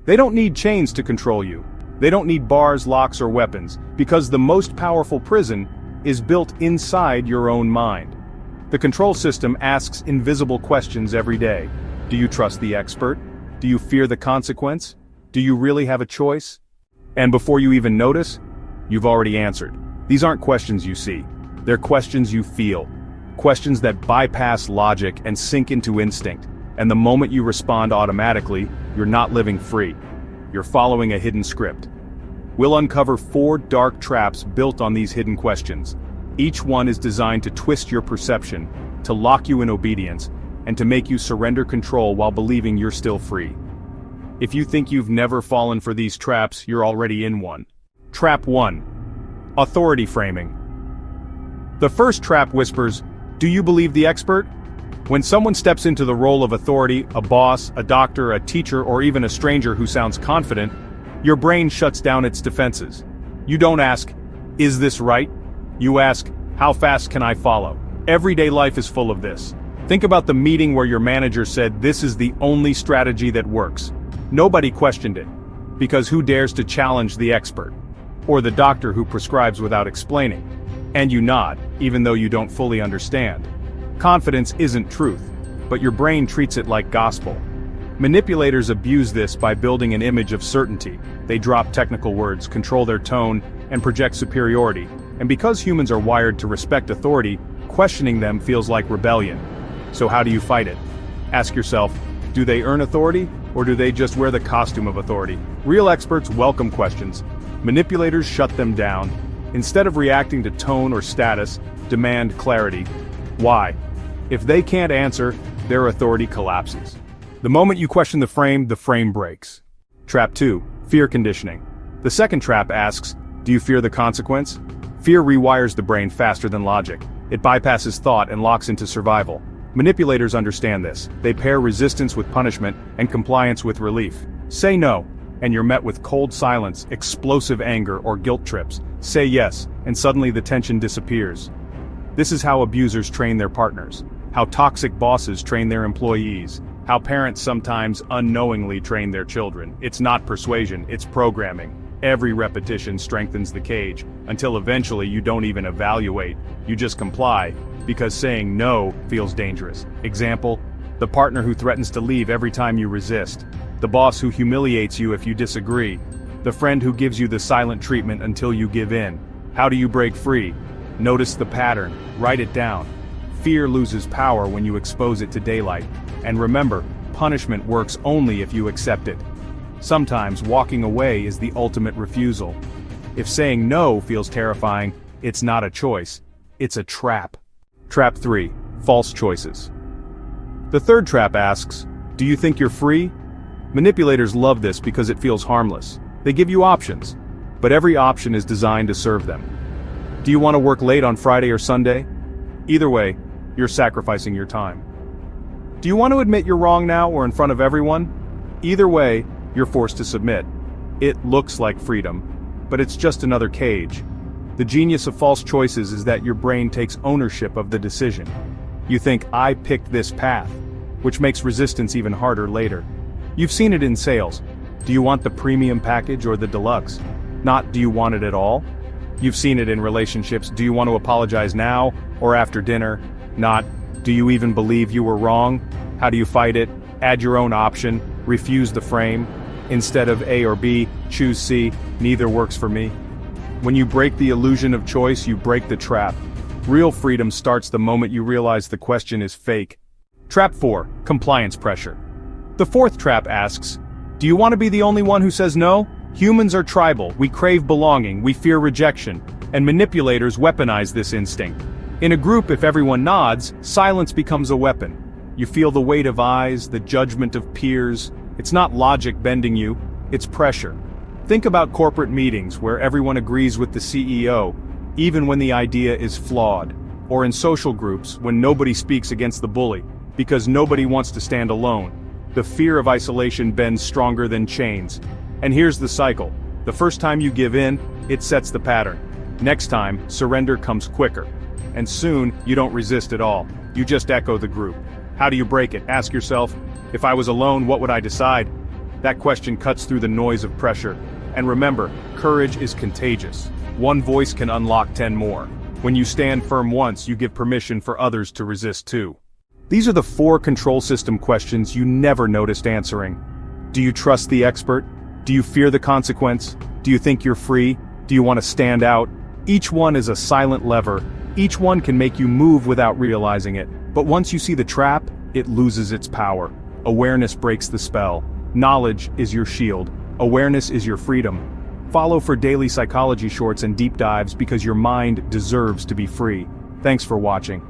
They don't need chains to control you. They don't need bars, locks, or weapons, because the most powerful prison is built inside your own mind. The control system asks invisible questions every day. Do you trust the expert? Do you fear the consequence? Do you really have a choice? And before you even notice, you've already answered. These aren't questions you see. They're questions you feel. Questions that bypass logic and sink into instinct. And the moment you respond automatically, you're not living free. You're following a hidden script. We'll uncover 4 dark traps built on these hidden questions. Each one is designed to twist your perception, to lock you in obedience, and to make you surrender control while believing you're still free. If you think you've never fallen for these traps, you're already in one. Trap 1. Authority framing. The first trap whispers, "Do you believe the expert?" When someone steps into the role of authority, a boss, a doctor, a teacher, or even a stranger who sounds confident, your brain shuts down its defenses. You don't ask, "Is this right?" You ask, "How fast can I follow?" Everyday life is full of this. Think about the meeting where your manager said this is the only strategy that works. Nobody questioned it, because who dares to challenge the expert? Or the doctor who prescribes without explaining? And you nod, even though you don't fully understand. Confidence isn't truth, but your brain treats it like gospel. Manipulators abuse this by building an image of certainty. They drop technical words, control their tone, and project superiority. And because humans are wired to respect authority, questioning them feels like rebellion. So how do you fight it? Ask yourself, do they earn authority, or do they just wear the costume of authority? Real experts welcome questions. Manipulators shut them down. Instead of reacting to tone or status, demand clarity. Why? If they can't answer, their authority collapses. The moment you question the frame breaks. Trap 2. Fear conditioning. The second trap asks, do you fear the consequence? Fear rewires the brain faster than logic. It bypasses thought and locks into survival. Manipulators understand this. They pair resistance with punishment and compliance with relief. Say no, and you're met with cold silence, explosive anger, or guilt trips. Say yes, and suddenly the tension disappears. This is how abusers train their partners, how toxic bosses train their employees, how parents sometimes unknowingly train their children. It's not persuasion, it's programming. Every repetition strengthens the cage, until eventually you don't even evaluate, you just comply, because saying no feels dangerous. Example, the partner who threatens to leave every time you resist, the boss who humiliates you if you disagree, the friend who gives you the silent treatment until you give in. How do you break free? Notice the pattern, write it down. Fear loses power when you expose it to daylight. And remember, punishment works only if you accept it. Sometimes walking away is the ultimate refusal. If saying no feels terrifying, it's not a choice, it's a trap. Trap 3. False choices. The third trap asks, do you think you're free? Manipulators love this because it feels harmless. They give you options, but every option is designed to serve them. Do you want to work late on Friday or Sunday? Either way, you're sacrificing your time. Do you want to admit you're wrong now or in front of everyone? Either way, you're forced to submit. It looks like freedom, but it's just another cage. The genius of false choices is that your brain takes ownership of the decision. You think, I picked this path, which makes resistance even harder later. You've seen it in sales. Do you want the premium package or the deluxe? Not, do you want it at all? You've seen it in relationships. Do you want to apologize now or after dinner? Not, do you even believe you were wrong? How do you fight it? Add your own option, refuse the frame. Instead of A or B, choose C, neither works for me. When you break the illusion of choice, you break the trap. Real freedom starts the moment you realize the question is fake. Trap 4. Compliance pressure. The fourth trap asks, do you want to be the only one who says no? Humans are tribal, we crave belonging, we fear rejection, and manipulators weaponize this instinct. In a group, if everyone nods, silence becomes a weapon. You feel the weight of eyes, the judgment of peers. It's not logic bending you, it's pressure. Think about corporate meetings where everyone agrees with the CEO, even when the idea is flawed. Or in social groups when nobody speaks against the bully, because nobody wants to stand alone. The fear of isolation bends stronger than chains. And here's the cycle. The first time you give in, it sets the pattern. Next time, surrender comes quicker. And soon, you don't resist at all. You just echo the group. How do you break it? Ask yourself, if I was alone, what would I decide? That question cuts through the noise of pressure. And remember, courage is contagious. One voice can unlock 10 more. When you stand firm once, you give permission for others to resist too. These are the 4 control system questions you never noticed answering. Do you trust the expert? Do you fear the consequence? Do you think you're free? Do you want to stand out? Each one is a silent lever. Each one can make you move without realizing it. But once you see the trap, it loses its power. Awareness breaks the spell. Knowledge is your shield. Awareness is your freedom. Follow for daily psychology shorts and deep dives because your mind deserves to be free. Thanks for watching.